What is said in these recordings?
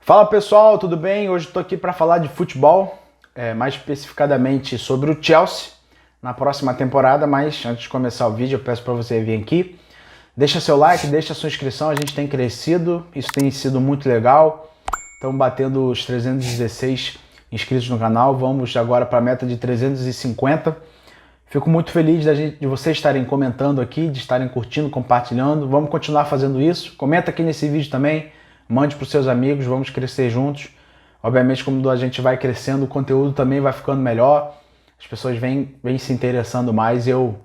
Fala pessoal, tudo bem? Hoje estou aqui para falar de futebol, mais especificadamente sobre o Chelsea na próxima temporada, mas antes de começar o vídeo eu peço para você vir aqui, deixa seu like, deixa sua inscrição, a gente tem crescido, isso tem sido muito legal, estamos batendo os 316 inscritos no canal, vamos agora para a meta de 350. Fico muito feliz de vocês estarem comentando aqui, de estarem curtindo, compartilhando. Vamos continuar fazendo isso. Comenta aqui nesse vídeo também, mande para os seus amigos, vamos crescer juntos. Obviamente, como a gente vai crescendo, o conteúdo também vai ficando melhor. As pessoas vêm se interessando mais. Eu,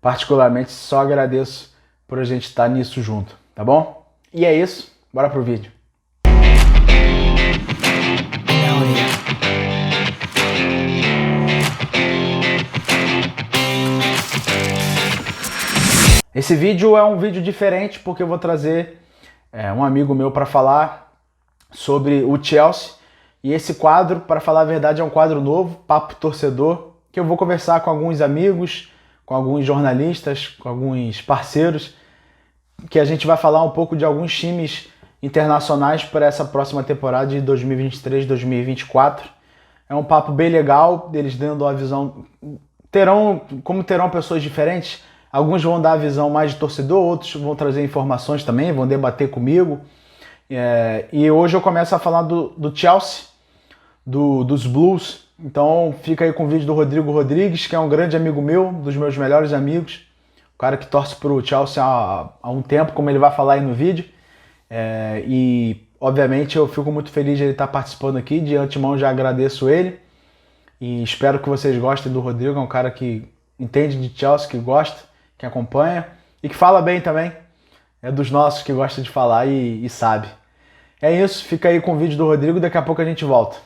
particularmente, só agradeço por a gente estar nisso junto, tá bom? E é isso, bora pro vídeo. Esse vídeo é um vídeo diferente porque eu vou trazer um amigo meu para falar sobre o Chelsea. E esse quadro, para falar a verdade, é um quadro novo, Papo Torcedor, que eu vou conversar com alguns amigos, com alguns jornalistas, com alguns parceiros, que a gente vai falar um pouco de alguns times internacionais para essa próxima temporada de 2023-2024. É um papo bem legal, deles dando a visão... terão pessoas diferentes, alguns vão dar a visão mais de torcedor, outros vão trazer informações também, vão debater comigo. E hoje eu começo a falar do Chelsea, dos Blues. Então fica aí com o vídeo do Rodrigo Rodrigues, que é um grande amigo meu, dos meus melhores amigos. O cara que torce pro Chelsea há um tempo, como ele vai falar aí no vídeo. E obviamente eu fico muito feliz de ele estar participando aqui. De antemão já agradeço ele. E espero que vocês gostem do Rodrigo. É um cara que entende de Chelsea, que gosta, que acompanha e que fala bem também. É dos nossos que gosta de falar e sabe. É isso, fica aí com o vídeo do Rodrigo, daqui a pouco a gente volta.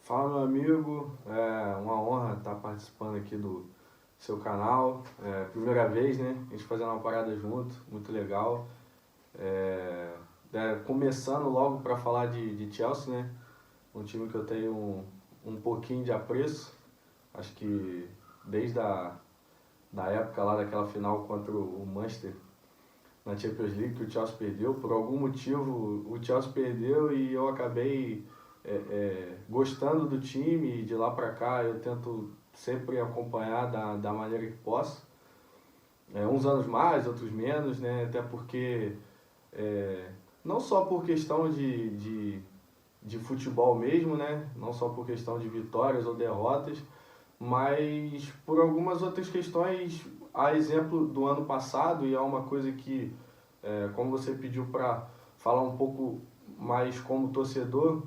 Fala, meu amigo, é uma honra estar participando aqui do seu canal. Primeira vez, né? A gente fazendo uma parada junto, muito legal. Começando logo para falar de Chelsea, né? Um time que eu tenho um pouquinho de apreço. Acho que desde da época lá daquela final contra o Manchester na Champions League, que o Chelsea perdeu. Por algum motivo o Chelsea perdeu e eu acabei gostando do time, e de lá para cá eu tento sempre acompanhar da maneira que posso. Uns anos mais, outros menos, né? Até porque não só por questão de futebol mesmo, né? Não só por questão de vitórias ou derrotas, mas por algumas outras questões, a exemplo do ano passado, e é uma coisa que, como você pediu para falar um pouco mais como torcedor,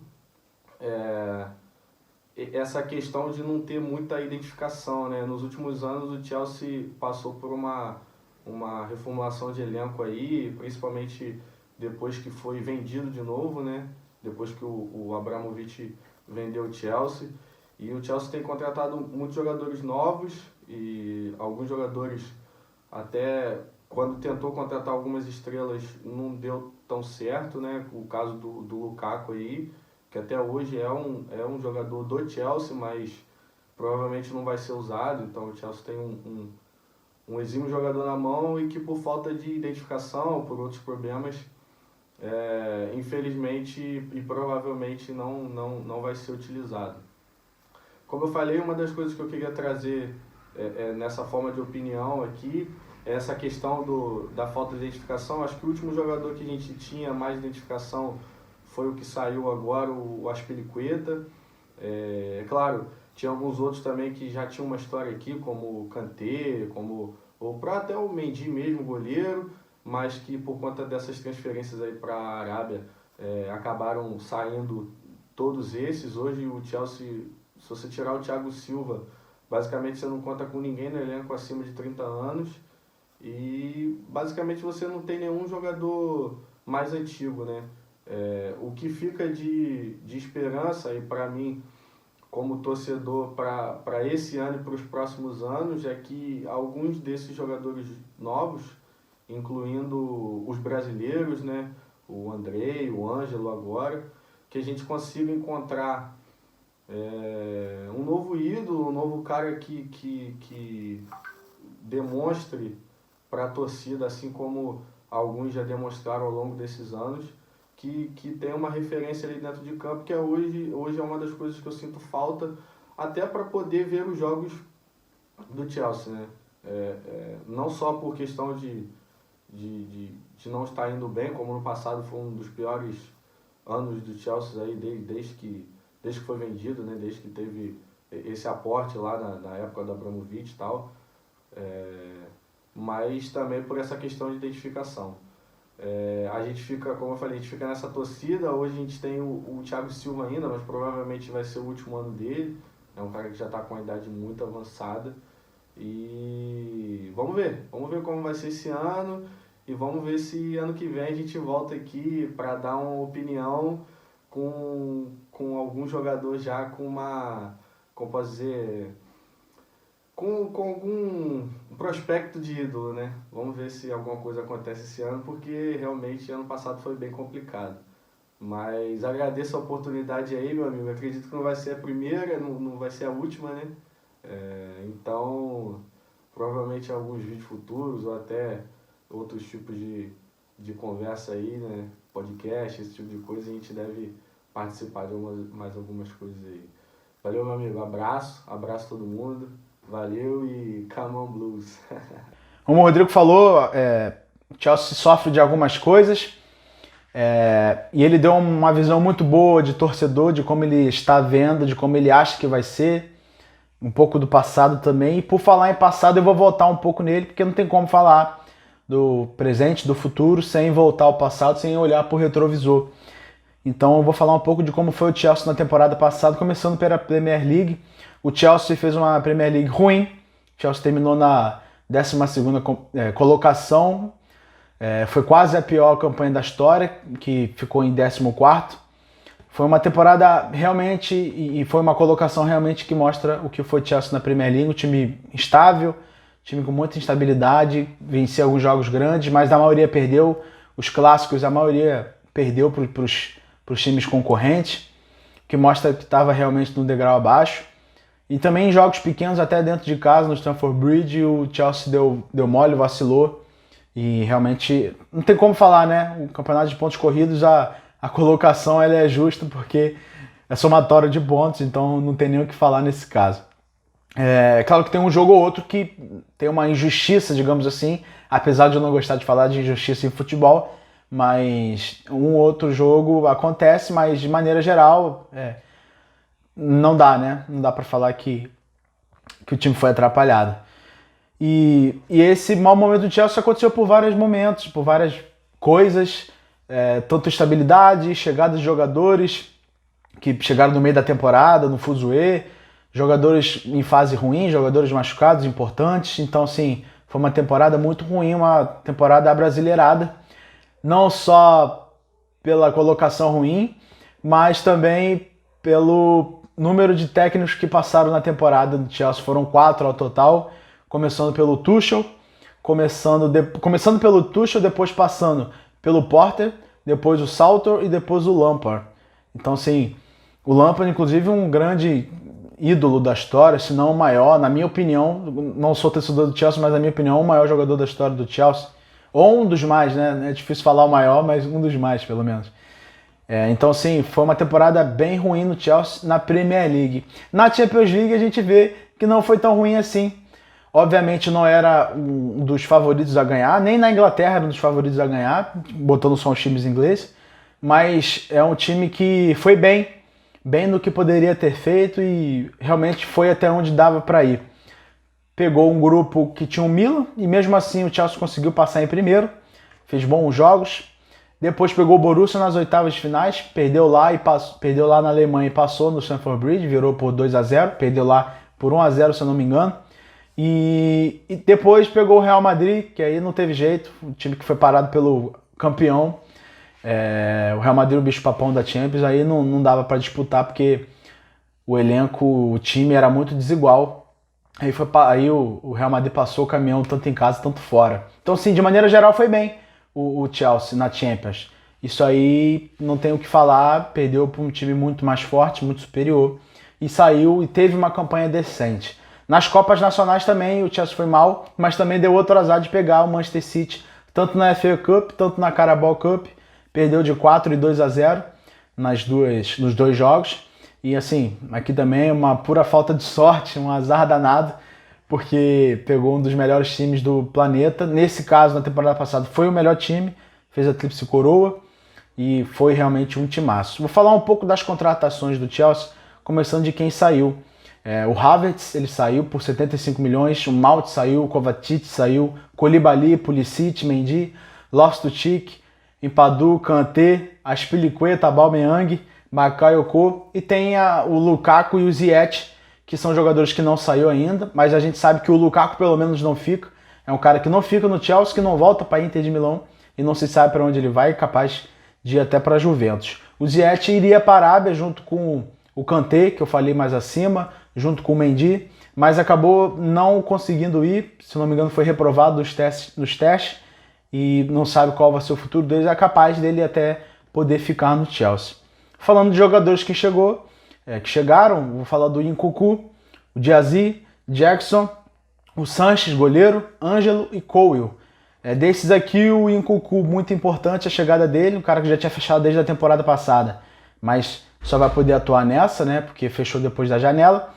essa questão de não ter muita identificação, né? Nos últimos anos o Chelsea passou por uma reformulação de elenco aí, principalmente depois que foi vendido de novo, né? Depois que o Abramovich vendeu o Chelsea. E o Chelsea tem contratado muitos jogadores novos e alguns jogadores, até quando tentou contratar algumas estrelas, não deu tão certo, né? O caso do Lukaku aí, que até hoje é um jogador do Chelsea, mas provavelmente não vai ser usado. Então o Chelsea tem um exímio jogador na mão e que, por falta de identificação, por outros problemas, infelizmente e provavelmente não vai ser utilizado. Como eu falei, uma das coisas que eu queria trazer nessa forma de opinião aqui é essa questão da falta de identificação. Acho que o último jogador que a gente tinha mais identificação foi o que saiu agora, o Azpilicueta. Claro, tinha alguns outros também que já tinham uma história aqui, como o Kanté, como até o Mendy mesmo, goleiro, mas que por conta dessas transferências aí para a Arábia acabaram saindo todos esses. Hoje o Chelsea, se você tirar o Thiago Silva, basicamente você não conta com ninguém no elenco acima de 30 anos e basicamente você não tem nenhum jogador mais antigo, né? O que fica de esperança aí para mim, como torcedor, para esse ano e para os próximos anos, é que alguns desses jogadores novos, incluindo os brasileiros, né? O Andrei, o Ângelo agora, que a gente consiga encontrar um novo ídolo, um novo cara que demonstre para a torcida, assim como alguns já demonstraram ao longo desses anos, que tem uma referência ali dentro de campo, que é hoje é uma das coisas que eu sinto falta, até para poder ver os jogos do Chelsea, né? Não só por questão de não estar indo bem, como no passado foi um dos piores anos do Chelsea aí, desde que foi vendido, né? Desde que teve esse aporte lá na época da Abramovich e tal, mas também por essa questão de identificação. A gente fica, como eu falei, a gente fica nessa torcida. Hoje a gente tem o Thiago Silva ainda, mas provavelmente vai ser o último ano dele. É um cara que já está com uma idade muito avançada. E vamos ver como vai ser esse ano. E vamos ver se ano que vem a gente volta aqui para dar uma opinião com algum jogador já com uma, como posso dizer, com algum prospecto de ídolo, né? Vamos ver se alguma coisa acontece esse ano, porque realmente ano passado foi bem complicado. Mas agradeço a oportunidade aí, meu amigo. Acredito que não vai ser a primeira, não vai ser a última, né? Então, provavelmente alguns vídeos futuros ou até outros tipos de conversa aí, né? Podcast, esse tipo de coisa, a gente deve participar de mais algumas coisas aí. Valeu, meu amigo. Abraço todo mundo. Valeu e come on Blues. Como o Rodrigo falou, o Chelsea sofre de algumas coisas e ele deu uma visão muito boa de torcedor, de como ele está vendo, de como ele acha que vai ser, um pouco do passado também. E por falar em passado, eu vou voltar um pouco nele, porque não tem como falar do presente, do futuro, sem voltar ao passado, sem olhar para o retrovisor. Então eu vou falar um pouco de como foi o Chelsea na temporada passada, começando pela Premier League. O Chelsea fez uma Premier League ruim. O Chelsea terminou na 12ª colocação. Foi quase a pior campanha da história, que ficou em 14º. Foi uma temporada realmente, e foi uma colocação realmente que mostra o que foi o Chelsea na Premier League. Um time instável, time com muita instabilidade, vencia alguns jogos grandes, mas a maioria perdeu. Os clássicos, a maioria perdeu para os times concorrentes, que mostra que estava realmente no degrau abaixo. E também em jogos pequenos, até dentro de casa, no Stamford Bridge, o Chelsea deu mole, vacilou. E realmente não tem como falar, né? O campeonato de pontos corridos, a colocação ela é justa porque é somatório de pontos, então não tem nem o que falar nesse caso. Claro que tem um jogo ou outro que tem uma injustiça, digamos assim, apesar de eu não gostar de falar de injustiça em futebol, mas um outro jogo acontece, mas de maneira geral não dá, né? Não dá pra falar que o time foi atrapalhado. E esse mau momento do Chelsea aconteceu por vários momentos, por várias coisas, tanto estabilidade, chegada de jogadores que chegaram no meio da temporada, no fuzuê, jogadores em fase ruim, jogadores machucados importantes. Então, assim, foi uma temporada muito ruim, uma temporada abrasileirada, não só pela colocação ruim, mas também pelo número de técnicos que passaram na temporada do Chelsea. Foram 4 ao total, começando pelo Tuchel, começando pelo Tuchel, depois passando pelo Potter, depois o Southgate e depois o Lampard. Então, assim, o Lampard, inclusive, um grande ídolo da história, se não o maior, na minha opinião, não sou torcedor do Chelsea, mas na minha opinião, o maior jogador da história do Chelsea, ou um dos mais, né? É difícil falar o maior, mas um dos mais, pelo menos. Então, assim, foi uma temporada bem ruim no Chelsea na Premier League. Na Champions League a gente vê que não foi tão ruim assim. Obviamente não era um dos favoritos a ganhar, nem na Inglaterra era um dos favoritos a ganhar, botando só os times ingleses, mas é um time que foi bem no que poderia ter feito e realmente foi até onde dava para ir. Pegou um grupo que tinha o Milan e mesmo assim o Chelsea conseguiu passar em primeiro, fez bons jogos. Depois pegou o Borussia nas oitavas de finais, perdeu lá na Alemanha e passou no Stamford Bridge, virou por 2-0, perdeu lá por 1-0 se eu não me engano. E depois pegou o Real Madrid, que aí não teve jeito, o time que foi parado pelo campeão, o Real Madrid, o bicho-papão da Champions, aí não dava para disputar porque o elenco, o time era muito desigual. Aí o Real Madrid passou o caminhão tanto em casa, tanto fora. Então, sim, de maneira geral foi bem o Chelsea na Champions. Isso aí não tem o que falar, perdeu para um time muito mais forte, muito superior, e saiu e teve uma campanha decente. Nas Copas Nacionais também o Chelsea foi mal, mas também deu outro azar de pegar o Manchester City, tanto na FA Cup, tanto na Carabao Cup, perdeu de 4 e 2-0 nos dois jogos. E assim, aqui também uma pura falta de sorte, um azar danado, porque pegou um dos melhores times do planeta. Nesse caso, na temporada passada, foi o melhor time, fez a tríplice coroa e foi realmente um timaço. Vou falar um pouco das contratações do Chelsea, começando de quem saiu. O Havertz, ele saiu por 75 milhões, o Mount saiu, o Kovacic saiu, Koulibaly, Pulisic, Mendy, Loftus-Cheek, Mpadu, Kanté, Azpilicueta, Aubameyang, Bakayoko, e tem o Lukaku e o Ziyech, que são jogadores que não saiu ainda, mas a gente sabe que o Lukaku pelo menos não fica. É um cara que não fica no Chelsea, que não volta para a Inter de Milão e não se sabe para onde ele vai, capaz de ir até para a Juventus. O Ziyech iria para a Arábia junto com o Kanté, que eu falei mais acima, junto com o Mendy, mas acabou não conseguindo ir, se não me engano foi reprovado nos testes e não sabe qual vai ser o futuro dele, é capaz dele até poder ficar no Chelsea. Falando de jogadores que chegaram, vou falar do Nkunku, o Diazy, Jackson, o Sanches, goleiro, Ângelo e Cowell. Desses aqui, o Nkunku, muito importante a chegada dele, um cara que já tinha fechado desde a temporada passada, mas só vai poder atuar nessa, né, porque fechou depois da janela.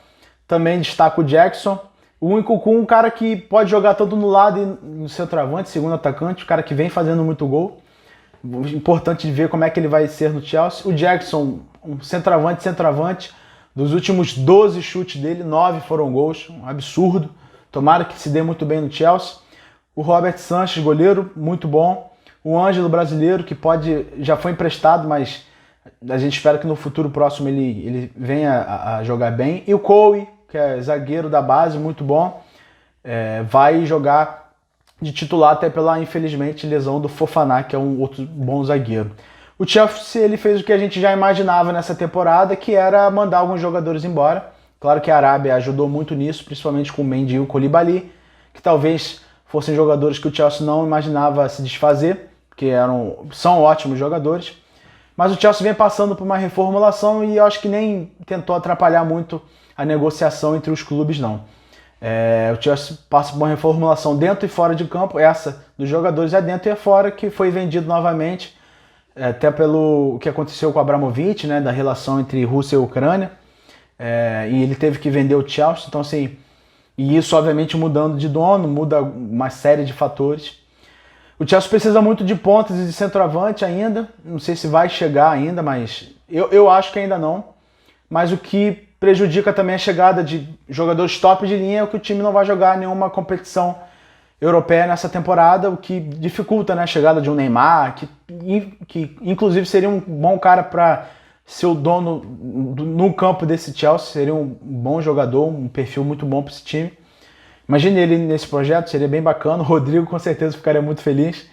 Também destaco o Jackson. O Nkunku, um cara que pode jogar tanto no lado e no centroavante, segundo atacante, um cara que vem fazendo muito gol. Importante de ver como é que ele vai ser no Chelsea. O Jackson, um centroavante, dos últimos 12 chutes dele, 9 foram gols, um absurdo. Tomara que se dê muito bem no Chelsea. O Robert Sanches, goleiro, muito bom. O Ângelo, brasileiro, que já foi emprestado, mas a gente espera que no futuro próximo ele venha a jogar bem. E o Cowell, que é zagueiro da base, muito bom, vai jogar de titular até pela, infelizmente, lesão do Fofana, que é um outro bom zagueiro. O Chelsea, ele fez o que a gente já imaginava nessa temporada, que era mandar alguns jogadores embora. Claro que a Arábia ajudou muito nisso, principalmente com o Mendy e o Koulibaly, que talvez fossem jogadores que o Chelsea não imaginava se desfazer, porque são ótimos jogadores. Mas o Chelsea vem passando por uma reformulação e eu acho que nem tentou atrapalhar muito a negociação entre os clubes, não. O Chelsea passa por uma reformulação dentro e fora de campo, essa dos jogadores é dentro e é fora, que foi vendido novamente, até pelo que aconteceu com o Abramovich, né, da relação entre Rússia e Ucrânia, e ele teve que vender o Chelsea, então assim, e isso obviamente mudando de dono, muda uma série de fatores. O Chelsea precisa muito de pontas e de centroavante ainda, não sei se vai chegar ainda, mas eu acho que ainda não, mas o que prejudica também a chegada de jogadores top de linha é que o time não vai jogar nenhuma competição europeia nessa temporada, o que dificulta, né, a chegada de um Neymar, que inclusive seria um bom cara para ser o dono no campo desse Chelsea, seria um bom jogador, um perfil muito bom para esse time. Imagine ele nesse projeto, seria bem bacana, o Rodrigo com certeza ficaria muito feliz.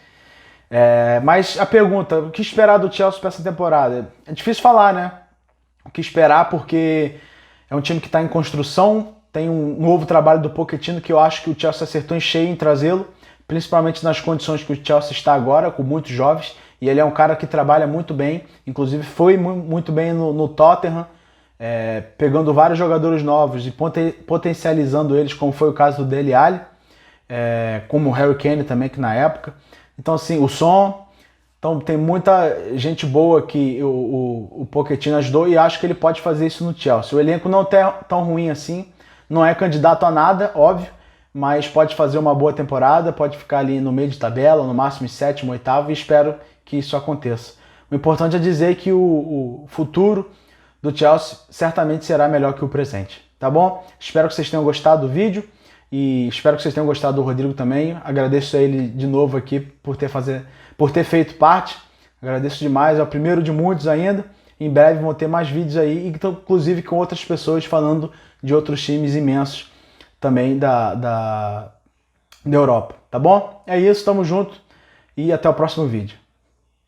Mas a pergunta, o que esperar do Chelsea para essa temporada? É difícil falar, né? O que esperar, porque é um time que está em construção, tem um novo trabalho do Pochettino que eu acho que o Chelsea acertou em cheio em trazê-lo, principalmente nas condições que o Chelsea está agora, com muitos jovens, e ele é um cara que trabalha muito bem, inclusive foi muito bem no Tottenham, pegando vários jogadores novos e potencializando eles, como foi o caso do Dele Alli, como o Harry Kane também, que na época. Então assim, o Son. Então tem muita gente boa que o Pochettino ajudou e acho que ele pode fazer isso no Chelsea. O elenco não é tão ruim assim, não é candidato a nada, óbvio, mas pode fazer uma boa temporada, pode ficar ali no meio de tabela, no máximo em sétimo, oitavo, e espero que isso aconteça. O importante é dizer que o futuro do Chelsea certamente será melhor que o presente, tá bom? Espero que vocês tenham gostado do vídeo e espero que vocês tenham gostado do Rodrigo também. Agradeço a ele de novo aqui por ter feito parte. Agradeço demais, é o primeiro de muitos ainda. Em breve vão ter mais vídeos aí, inclusive com outras pessoas falando de outros times imensos também da Europa, tá bom? É isso, tamo junto e até o próximo vídeo.